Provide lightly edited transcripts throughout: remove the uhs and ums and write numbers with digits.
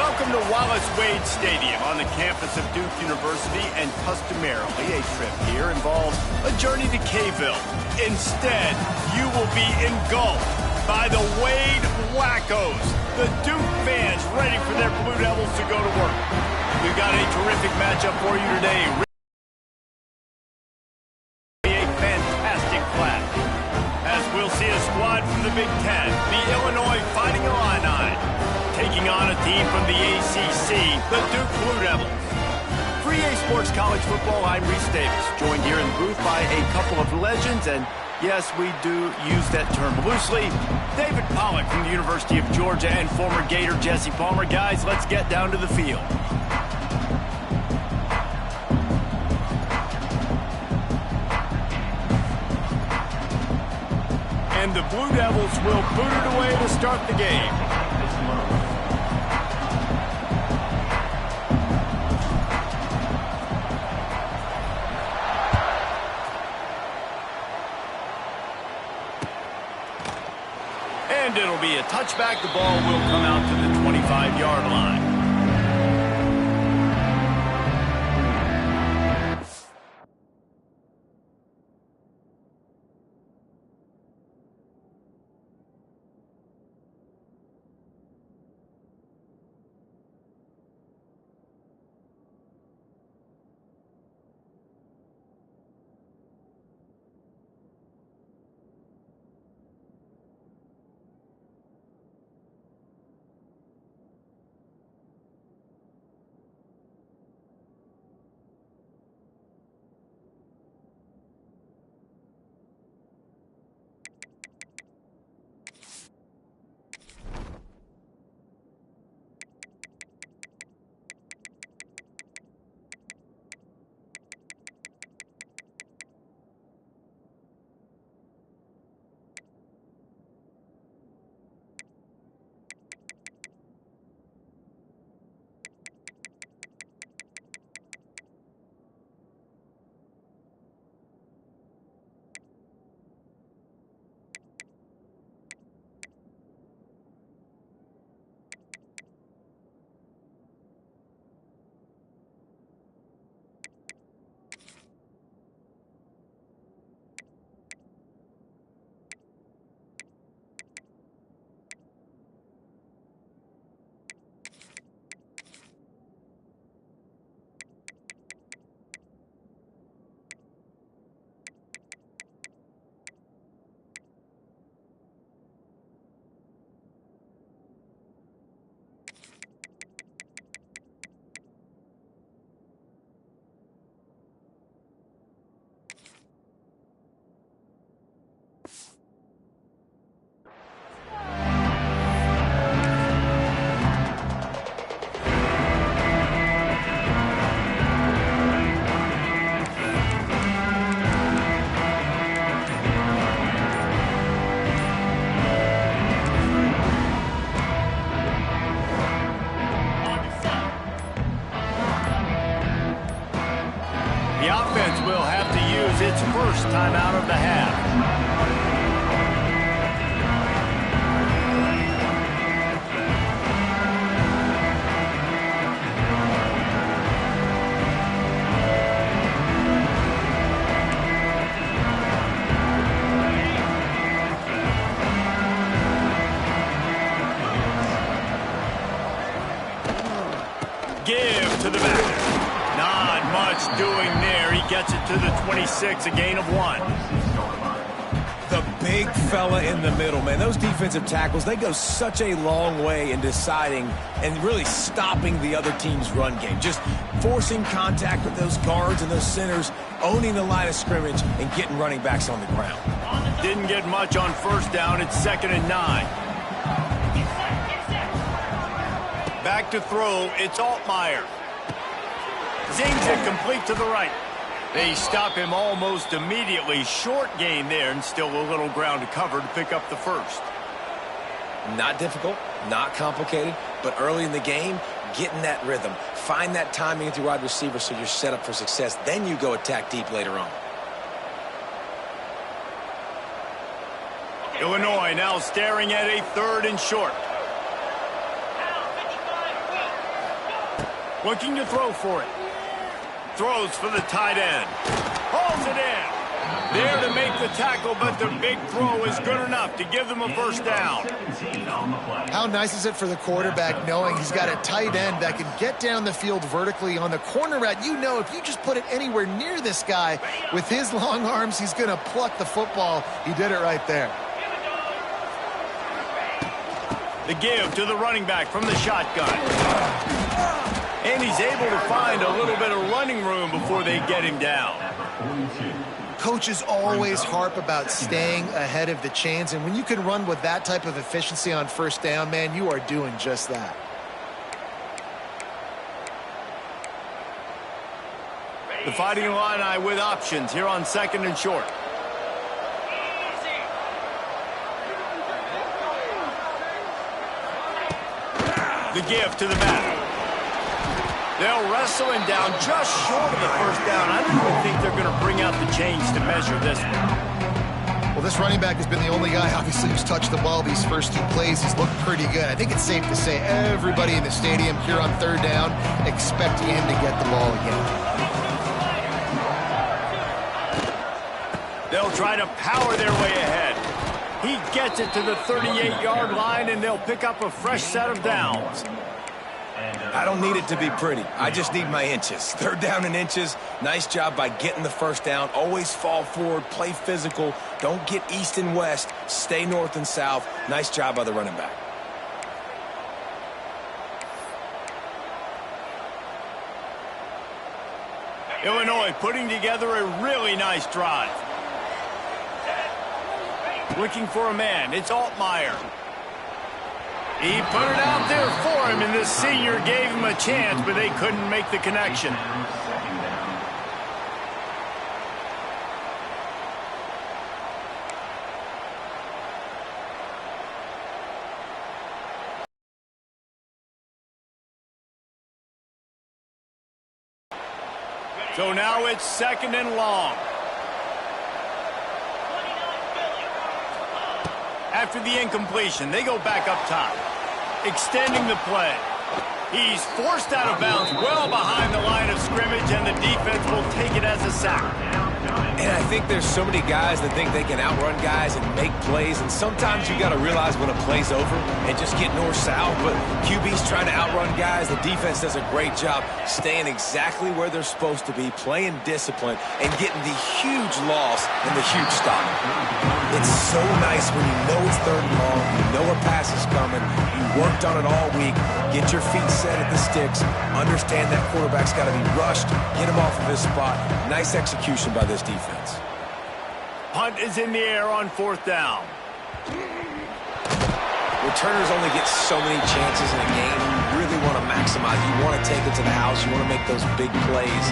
Welcome to Wallace Wade Stadium on the campus of Duke University, and customarily a trip here involves a journey to Kml. Instead, you will be engulfed by the Wade Wackos, the Duke fans ready for their Blue Devils to go to work. We've got a terrific matchup for you today. A fantastic clash, as we'll see a squad from the Big Ten, the Illinois Fighting Illini, taking on a team from the ACC, the Duke Blue Devils. For EA Sports College Football, I'm Reese Davis, joined here in the booth by a couple of legends, and yes, we do use that term loosely. David Pollack from the University of Georgia and former Gator Jesse Palmer. Guys, let's get down to the field. And the Blue Devils will boot it away to start the game. And it'll be a touchback. The ball will come out to the 25-yard line. The offense will have to use its first timeout of the half. Give to the back. Not much doing there. He gets it to the 26, a gain of 1. The big fella in the middle, man. Those defensive tackles, they go such a long way in deciding and really stopping the other team's run game. Just forcing contact with those guards and those centers, owning the line of scrimmage, and getting running backs on the ground. Didn't get much on first down. It's 2nd and 9. Back to throw. It's Altmaier. Zings it complete to the right. They stop him almost immediately. Short gain there, and still a little ground to cover to pick up the first. Not difficult, not complicated, but early in the game, getting that rhythm. Find that timing with your wide receiver so you're set up for success. Then you go attack deep later on. Illinois now staring at a 3rd and short. Looking to throw for it. Throws for the tight end. Hauls it in. There to make the tackle, but the big throw is good enough to give them a first down. How nice is it for the quarterback knowing he's got a tight end that can get down the field vertically on the corner route? You know, if you just put it anywhere near this guy with his long arms, he's going to pluck the football. He did it right there. The give to the running back from the shotgun. And he's able to find a little bit of running room before they get him down. Coaches always harp about staying ahead of the chains, and when you can run with that type of efficiency on first down, man, you are doing just that. The Fighting Illini with options here on 2nd and short. The give to the back. They'll wrestle him down just short of the first down. I don't even think they're going to bring out the chains to measure this one. Well, this running back has been the only guy, obviously, who's touched the ball these first 2 plays. He's looked pretty good. I think it's safe to say everybody in the stadium here on 3rd down expect him to get the ball again. They'll try to power their way ahead. He gets it to the 38-yard line, and they'll pick up a fresh set of downs. I don't need it to be pretty. I just need my inches. 3rd down and inches. Nice job by getting the first down. Always fall forward, play physical. Don't get east and west. Stay north and south. Nice job by the running back. Illinois putting together a really nice drive. Looking for a man. It's Altmaier. He put it out there for him, and this senior gave him a chance, but they couldn't make the connection. So now it's 2nd and long. After the incompletion, they go back up top, extending the play. He's forced out of bounds well behind the line of scrimmage, and the defense will take it as a sack. And I think there's so many guys that think they can outrun guys and make plays, and sometimes you got to realize when a play's over and just get north-south, but QB's trying to outrun guys. The defense does a great job staying exactly where they're supposed to be, playing discipline, and getting the huge loss and the huge stop. It's so nice when you know it's 3rd and long, you know a pass is coming, you worked on it all week, get your feet set at the sticks, understand that quarterback's got to be rushed, get him off of his spot. Nice execution by this defense. Punt is in the air on 4th down. Returners only get so many chances in a game. You really want to maximize. You want to take it to the house. You want to make those big plays.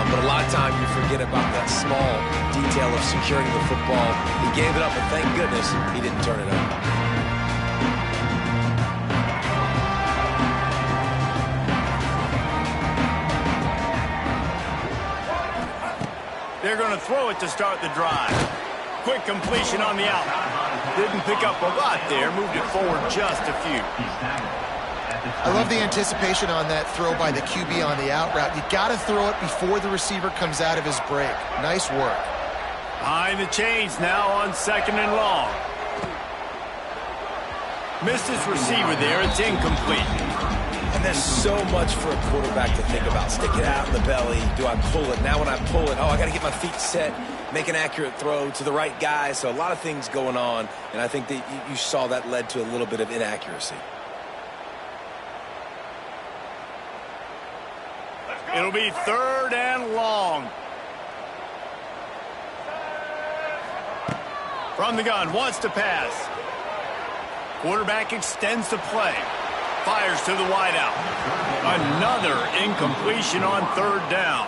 But a lot of times you forget about that small detail of securing the football. He gave it up, and thank goodness he didn't turn it over. They're going to throw it to start the drive. Quick completion on the out. Didn't pick up a lot there. Moved it forward just a few. I love the anticipation on that throw by the QB on the out route. You got to throw it before the receiver comes out of his break. Nice work. Behind the chains now on 2nd and long. Missed his receiver there. It's incomplete. And there's so much for a quarterback to think about. Stick it out in the belly. Do I pull it? Now when I pull it, I got to get my feet set, make an accurate throw to the right guy. So a lot of things going on, and I think that you saw that led to a little bit of inaccuracy. It'll be 3rd and long. From the gun, wants to pass. Quarterback extends the play. Fires to the wideout. Another incompletion on 3rd down.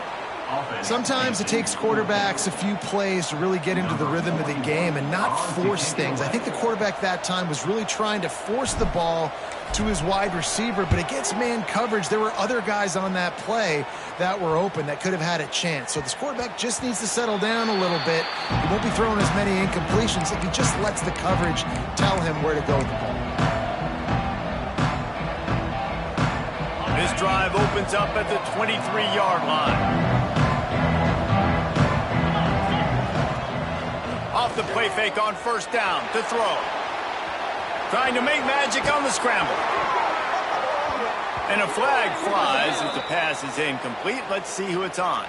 Sometimes it takes quarterbacks a few plays to really get into the rhythm of the game and not force things. I think the quarterback that time was really trying to force the ball to his wide receiver, but against man coverage, there were other guys on that play that were open that could have had a chance. So this quarterback just needs to settle down a little bit. He won't be throwing as many incompletions if he just lets the coverage tell him where to go with the ball. This drive opens up at the 23-yard line. Off the play fake on first down to throw. Trying to make magic on the scramble. And a flag flies as the pass is incomplete. Let's see who it's on.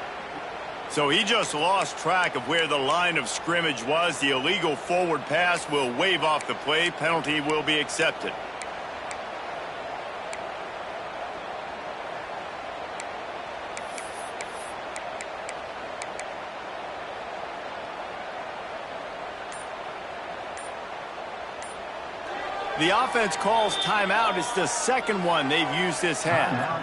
So he just lost track of where the line of scrimmage was. The illegal forward pass will wave off the play. Penalty will be accepted. The offense calls timeout. It's the second one they've used this half.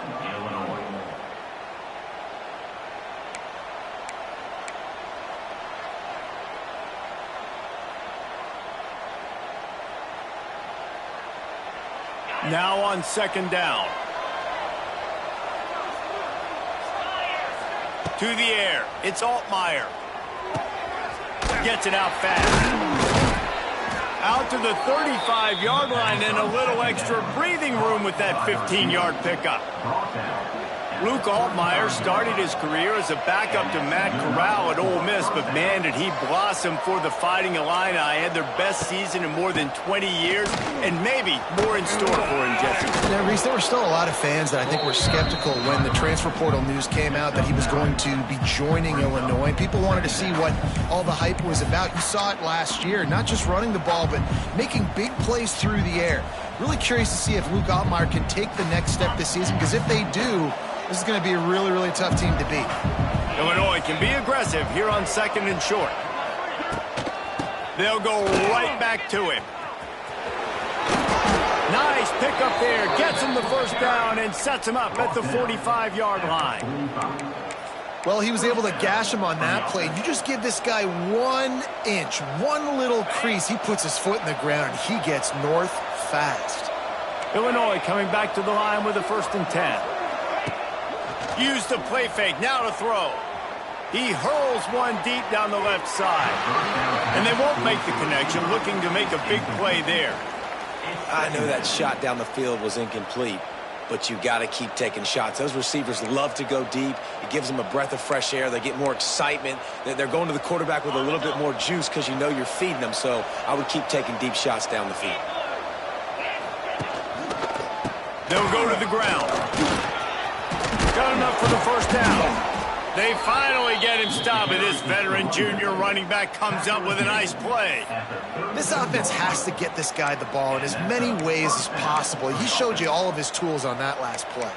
Now on second down. To the air. It's Altmaier. Gets it out fast. Out to the 35-yard line and a little extra breathing room with that 15-yard pickup. Luke Altmaier started his career as a backup to Matt Corral at Ole Miss, but man, did he blossom for the Fighting Illini. Had their best season in more than 20 years, and maybe more in store for him, Jesse. Yeah, Reese, there were still a lot of fans that I think were skeptical when the transfer portal news came out that he was going to be joining Illinois. People wanted to see what all the hype was about. You saw it last year, not just running the ball, but making big plays through the air. Really curious to see if Luke Altmaier can take the next step this season, because if they do, this is going to be a really, really tough team to beat. Illinois can be aggressive here on second and short. They'll go right back to him. Nice pickup there. Gets him the first down and sets him up at the 45-yard line. Well, he was able to gash him on that play. You just give this guy 1 inch, one little crease. He puts his foot in the ground, and he gets north fast. Illinois coming back to the line with a 1st and 10. Use the play fake, now to throw. He hurls one deep down the left side. And they won't make the connection, looking to make a big play there. I know that shot down the field was incomplete, but you got to keep taking shots. Those receivers love to go deep. It gives them a breath of fresh air. They get more excitement. They're going to the quarterback with a little bit more juice because you know you're feeding them. So I would keep taking deep shots down the field. They'll go to the ground. Got enough for the first down. They finally get him stopped, and this veteran junior running back comes up with a nice play. This offense has to get this guy the ball in as many ways as possible. He showed you all of his tools on that last play.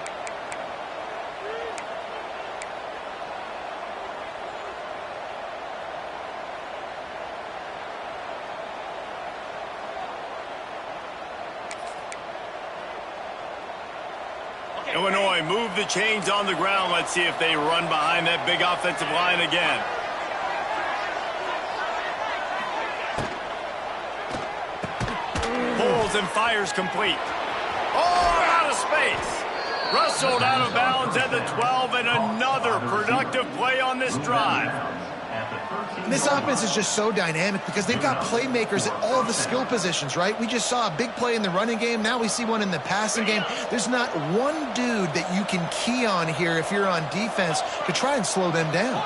Illinois move the chains on the ground. Let's see if they run behind that big offensive line again. Pulls and fires complete. Oh, out of space. Rustled out of bounds at the 12, and another productive play on this drive. This offense is just so dynamic because they've got playmakers at all the skill positions, right? We just saw a big play in the running game. Now we see one in the passing game. There's not one dude that you can key on here if you're on defense to try and slow them down.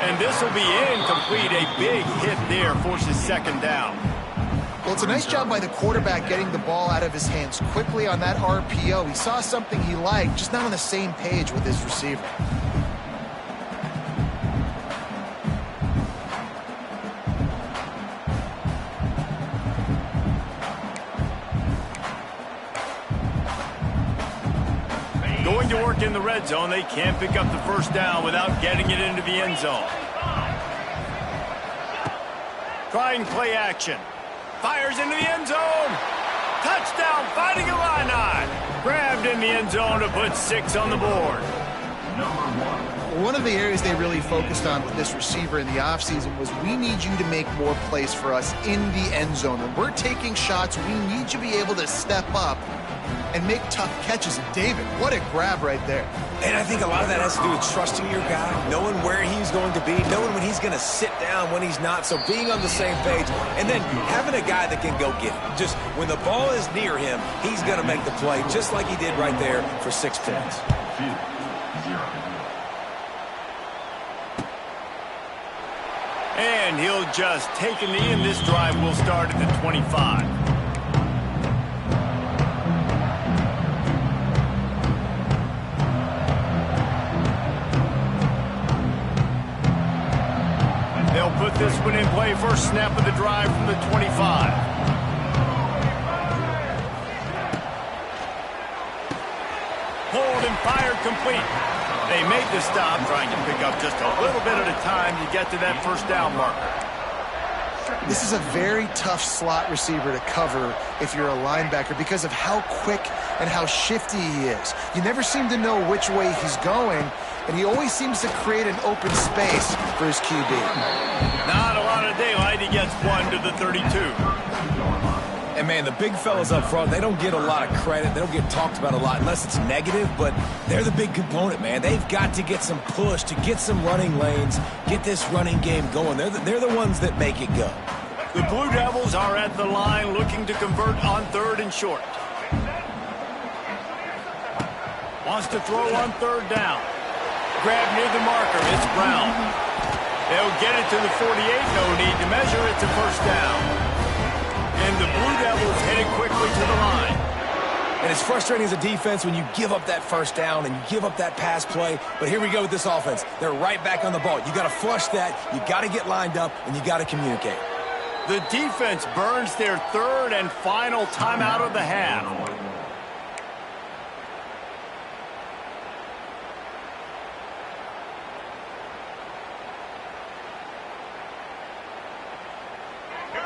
And this will be incomplete. A big hit there forces second down. Well, it's a nice job by the quarterback getting the ball out of his hands quickly on that RPO. He saw something he liked, just not on the same page with his receiver. Going to work in the red zone. They can't pick up the first down without getting it into the end zone. Trying play action. Fires into the end zone. Touchdown, Fighting Illini. Grabbed in the end zone to put 6 on the board. One of the areas they really focused on with this receiver in the offseason was we need you to make more plays for us in the end zone. When we're taking shots, we need you to be able to step up and make tough catches. And David, what a grab right there. And I think a lot of that has to do with trusting your guy, knowing where he's going to be, knowing when he's going to sit down, when he's not. So being on the same page, and then having a guy that can go get it. Just when the ball is near him, he's going to make the play, just like he did right there for 6 points. And he'll just take a knee, and this drive will start at the 25. They'll put this one in play. First snap of the drive from the 25. Hold and fire complete. They made the stop, trying to pick up just a little bit at a time to get to that first down marker. This is a very tough slot receiver to cover if you're a linebacker because of how quick and how shifty he is. You never seem to know which way he's going, and he always seems to create an open space for his QB. Not a lot of daylight. He gets one to the 32. And, man, the big fellas up front, they don't get a lot of credit. They don't get talked about a lot unless it's negative, but they're the big component, man. They've got to get some push, to get some running lanes, get this running game going. They're the ones that make it go. The Blue Devils are at the line looking to convert on 3rd and short. Wants to throw on 3rd down. Grab near the marker. It's Brown. They'll get it to the 48. No need to measure. It's a first down. And the Blue Devils headed quickly to the line. And it's frustrating as a defense when you give up that first down and you give up that pass play. But here we go with this offense. They're right back on the ball. You got to flush that. You got to get lined up, and you got to communicate. The defense burns their 3rd and final timeout of the half.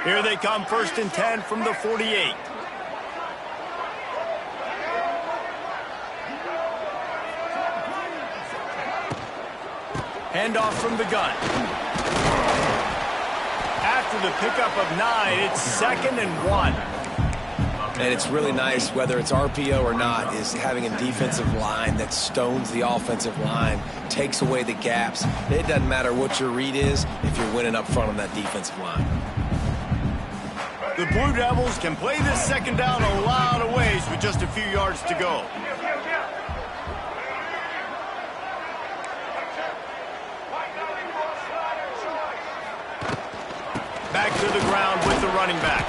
Here they come, 1st and 10 from the 48. Handoff from the gun. After the pickup of 9, it's 2nd and 1. And it's really nice, whether it's RPO or not, is having a defensive line that stones the offensive line, takes away the gaps. It doesn't matter what your read is if you're winning up front on that defensive line. The Blue Devils can play this 2nd down a lot of ways with just a few yards to go. Back to the ground with the running back.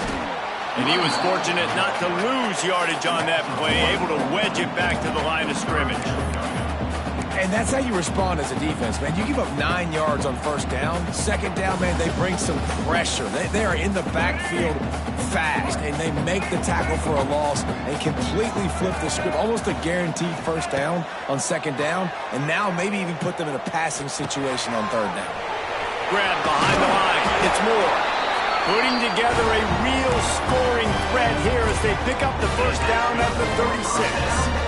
And he was fortunate not to lose yardage on that play, able to wedge it back to the line of scrimmage. And that's how you respond as a defense, man. You give up 9 yards on 1st down. 2nd down, man, they bring some pressure. They are in the backfield fast, and they make the tackle for a loss and completely flip the script. Almost a guaranteed 1st down on 2nd down, and now maybe even put them in a passing situation on 3rd down. Grab behind the line. It's Moore. Putting together a real scoring threat here as they pick up the 1st down at the 36.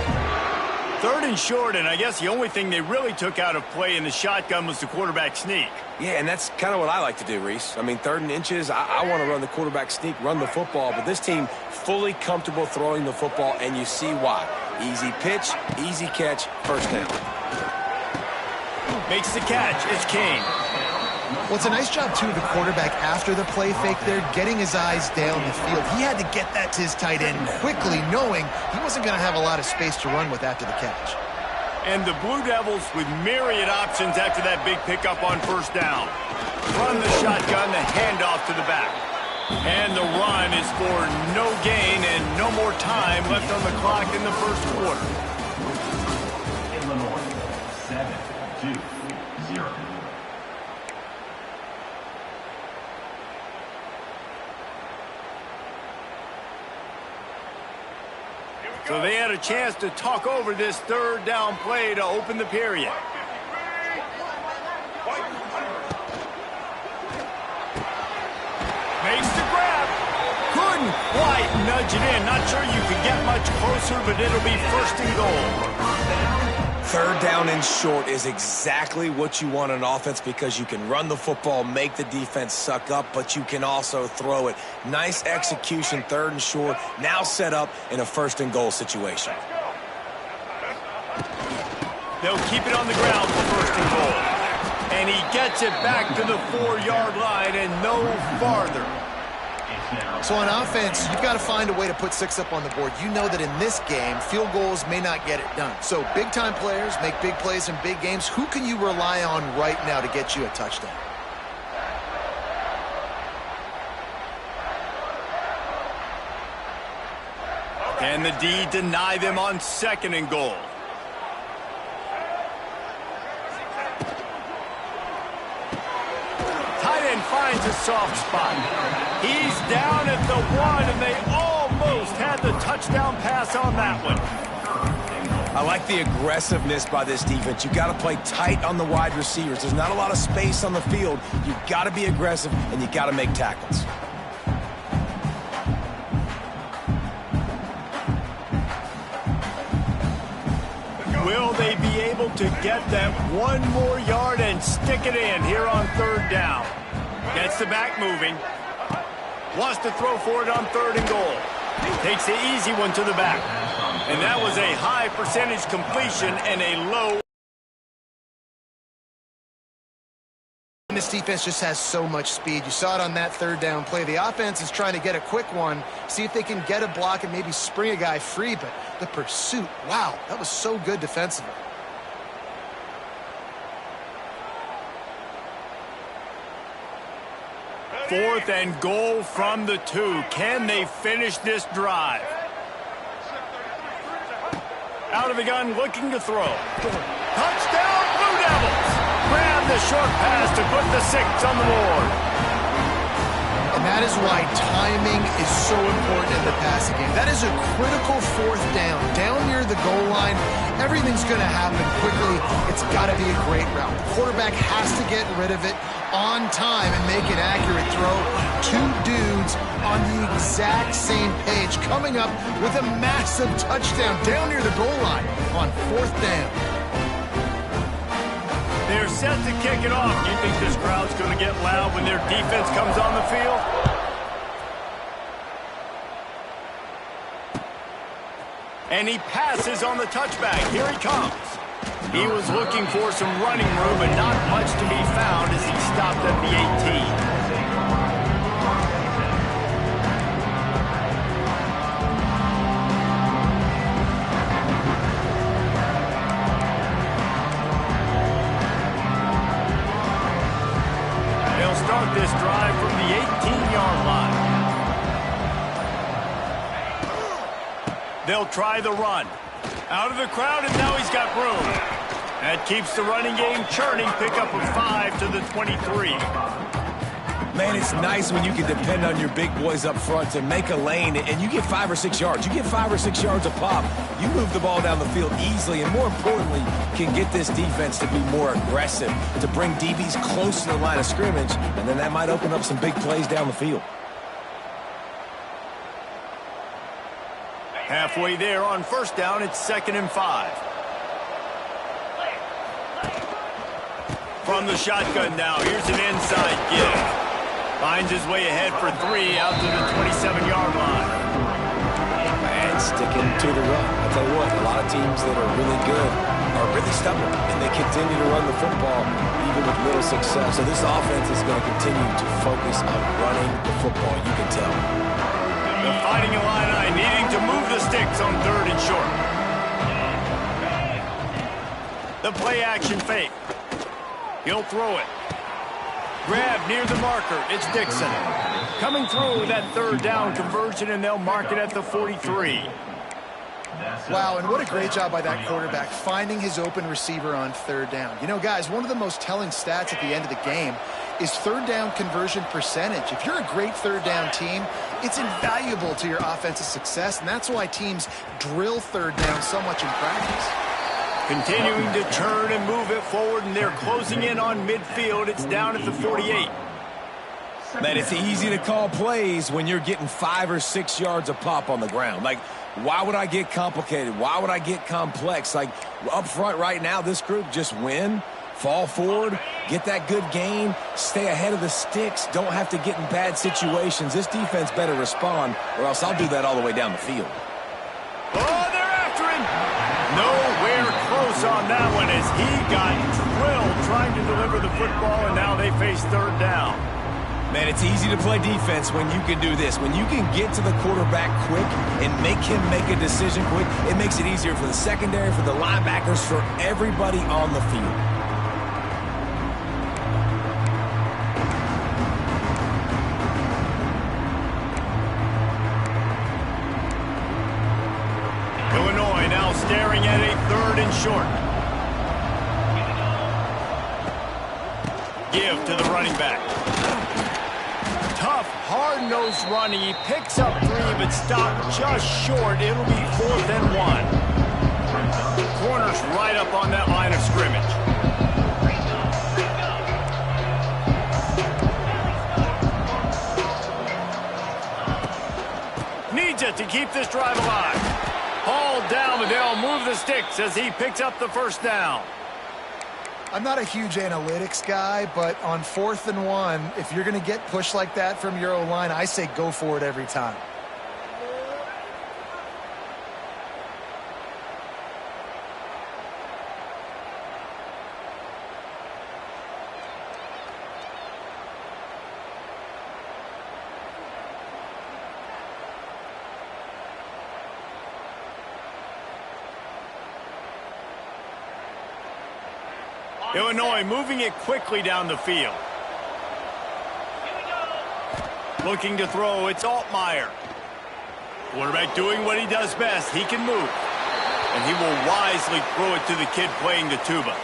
3rd and short, and I guess the only thing they really took out of play in the shotgun was the quarterback sneak. Yeah, and that's kind of what I like to do, Reese. I mean, 3rd and inches, I want to run the quarterback sneak, run the football, but this team fully comfortable throwing the football, and you see why. Easy pitch, easy catch, 1st down. Makes the catch. It's Kane. Well, it's a nice job, too, of the quarterback after the play fake there, getting his eyes down the field. He had to get that to his tight end quickly, knowing he wasn't going to have a lot of space to run with after the catch. And the Blue Devils with myriad options after that big pickup on 1st down. Run the shotgun, the handoff to the back. And the run is for no gain and no more time left on the clock in the 1st quarter. Illinois, 7-2-0. So they had a chance to talk over this 3rd down play to open the period. Makes the grab. Couldn't quite nudge it in. Not sure you could get much closer, but it'll be 1st and goal. Third down and short is exactly what you want on offense because you can run the football, make the defense suck up, but you can also throw it. Nice execution, third and short, now set up in a first and goal situation. They'll keep it on the ground for first and goal. And he gets it back to the 4-yard line and no farther. So on offense, you've got to find a way to put 6 up on the board. You know that in this game, field goals may not get it done. So big-time players make big plays in big games. Who can you rely on right now to get you a touchdown? Can the D deny them on second and goal? Tight end finds a soft spot. He's down at the 1, and they almost had the touchdown pass on that one. I like the aggressiveness by this defense. You've got to play tight on the wide receivers. There's not a lot of space on the field. You've got to be aggressive, and you've got to make tackles. Will they be able to get that 1 more yard and stick it in here on third down? Gets the back moving. Wants to throw for it on third and goal. Takes the easy one to the back. And that was a high percentage completion and a low. This defense just has so much speed. You saw it on that third down play. The offense is trying to get a quick one, see if they can get a block and maybe spring a guy free, but the pursuit, wow, that was so good defensively. Fourth and goal from the 2. Can they finish this drive? Out of the gun, looking to throw. Touchdown, Blue Devils! Grab the short pass to put the 6 on the board. And that is why timing is so important in the passing game. That is a critical fourth down. Down near the goal line, everything's going to happen quickly. It's got to be a great route. The quarterback has to get rid of it on time and make an accurate throw. 2 dudes on the exact same page, coming up with a massive touchdown down near the goal line on fourth down. They're set to kick it off. Do you think this crowd's going to get loud when their defense comes on the field? And he passes on the touchback. Here he comes. He was looking for some running room, but not much to be found as he stopped at the 18. Start this drive from the 18-yard line. They'll try the run. Out of the crowd, and now he's got room. That keeps the running game churning. Pickup of 5 to the 23. Man, it's nice when you can depend on your big boys up front to make a lane, and you get 5 or 6 yards. You get 5 or 6 yards a pop. You move the ball down the field easily, and more importantly, can get this defense to be more aggressive, to bring DBs close to the line of scrimmage, and then that might open up some big plays down the field. Halfway there on first down, it's 2nd and 5. From the shotgun now, here's an inside give. Finds his way ahead for 3 out to the 27-yard line. And sticking to the run. I'll tell you what, a lot of teams that are really good are really stubborn, and they continue to run the football even with little success. So this offense is going to continue to focus on running the football, you can tell. The Fighting Illini needing to move the sticks on 3rd and short. The play action fake. He'll throw it. Grab near the marker. It's Dixon. Coming through with that 3rd down conversion, and they'll mark it at the 43. Wow, and what a great job by that quarterback, finding his open receiver on 3rd down. You know, guys, one of the most telling stats at the end of the game is 3rd down conversion percentage. If you're a great 3rd down team, it's invaluable to your offensive success, and that's why teams drill 3rd down so much in practice. Continuing to turn and move it forward, and they're closing in on midfield. It's down at the 48. Man, it's easy to call plays when you're getting 5 or 6 yards a pop on the ground. Like, Why would I get complicated? Why would I get complex? Like, up front right now, this group just win, fall forward, get that good gain, stay ahead of the sticks, don't have to get in bad situations. This defense better respond, or else I'll do that all the way down the field. Oh, they're after him. Nowhere close on that one as he got drilled trying to deliver the football, and now they face third down. Man, it's easy to play defense when you can do this. When you can get to the quarterback quick and make him make a decision quick, it makes it easier for the secondary, for the linebackers, for everybody on the field. Illinois now staring at a 3rd and short. Give to the running back. Tough, hard-nosed running. He picks up 3, but stopped just short. It'll be 4th and 1. Corner's right up on that line of scrimmage. Needs it to keep this drive alive. Hauled down, but they'll move the sticks as he picks up the first down. I'm not a huge analytics guy, but on 4th and 1, if you're going to get pushed like that from your O-line, I say go for it every time. Illinois moving it quickly down the field. Looking to throw, it's Altmaier. Quarterback doing what he does best. He can move. And he will wisely throw it to the kid playing the tuba.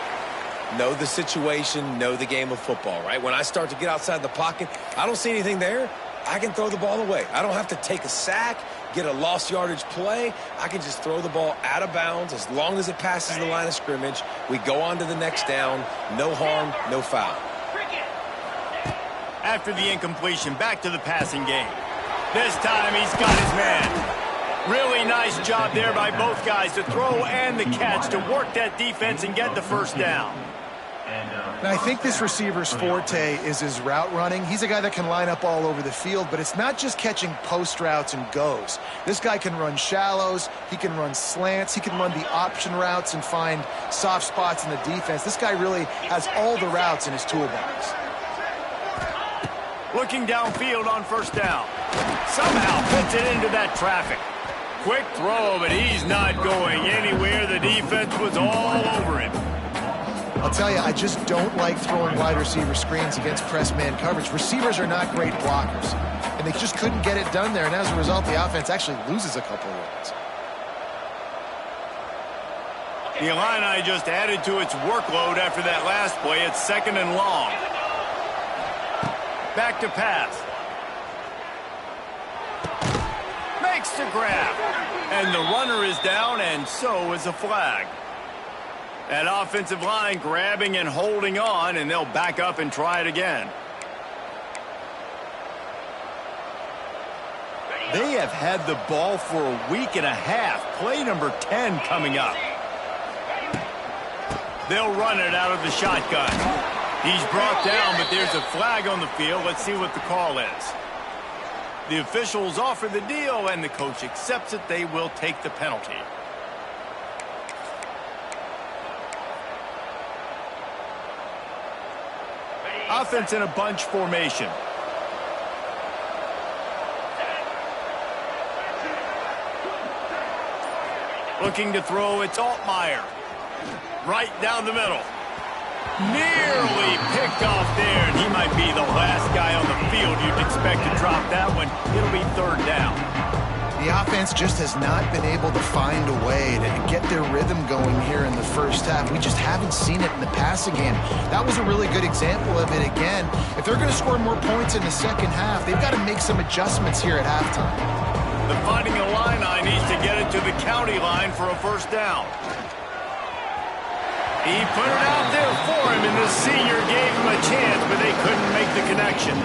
Know the situation, know the game of football, right? When I start to get outside the pocket, I don't see anything there, I can throw the ball away. I don't have to take a sack, get a lost yardage play. I can just throw the ball out of bounds as long as it passes the line of scrimmage. We go on to the next down. No harm, no foul. After the incompletion, back to the passing game. This time he's got his man. Really nice job there by both guys to throw and the catch to work that defense and get the first down. And I think this receiver's forte is his route running. He's a guy that can line up all over the field, but it's not just catching post routes and goes. This guy can run shallows, he can run slants, he can run the option routes and find soft spots in the defense. This guy really has all the routes in his toolbox. Looking downfield on first down. Somehow puts it into that traffic. Quick throw, but he's not going anywhere. The defense was all over him. I'll tell you, I just don't like throwing wide receiver screens against press man coverage. Receivers are not great blockers, and they just couldn't get it done there, and as a result, the offense actually loses a couple of yards. The Illini just added to its workload after that last play. It's 2nd and long. Back to pass. Makes the grab. And the runner is down, and so is a flag. That offensive line grabbing and holding on, and they'll back up and try it again. They have had the ball for a week and a half. Play number 10 coming up. They'll run it out of the shotgun. He's brought down, but there's a flag on the field. Let's see what the call is. The officials offer the deal, and the coach accepts it. They will take the penalty. Offense in a bunch formation. Looking to throw, it's Altmaier. Right down the middle. Nearly picked off there, and he might be the last guy on the field you'd expect to drop that one. It'll be 3rd down. The offense just has not been able to find a way to get their rhythm going here in the first half. We just haven't seen it in the passing game. That was a really good example of it again. If they're going to score more points in the second half, they've got to make some adjustments here at halftime. The Fighting Illini needs to get it to the county line for a first down. He put it out there for him, and the senior gave him a chance, but they couldn't make the connection.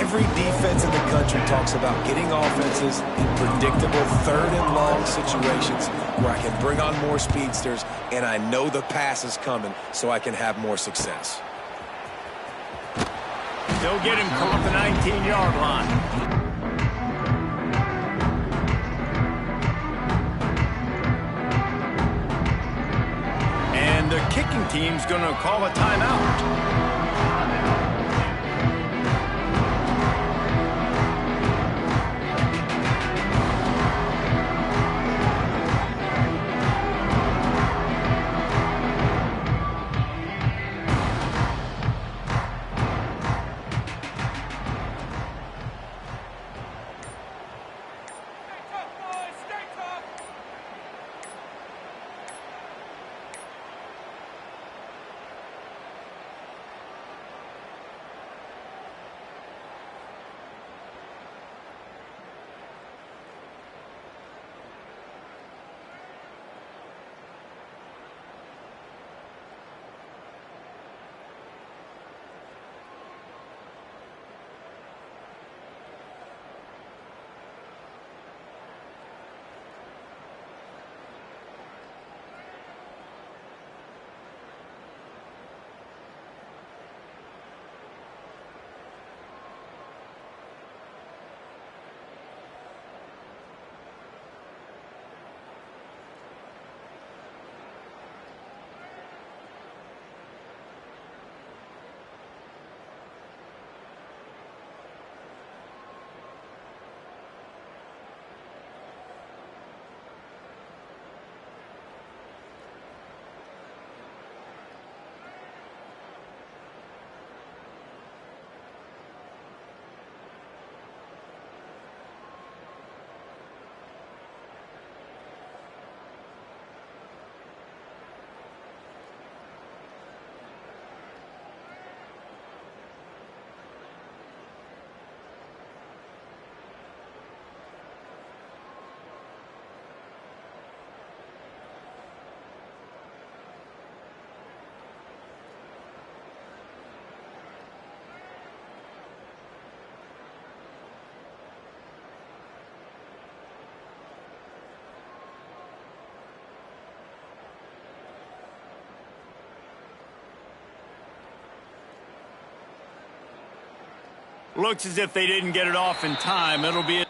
Every defense in the country talks about getting offenses in predictable third and long situations where I can bring on more speedsters and I know the pass is coming so I can have more success. They'll get him caught the 19-yard line. And the kicking team's going to call a timeout. Looks as if they didn't get it off in time. It'll be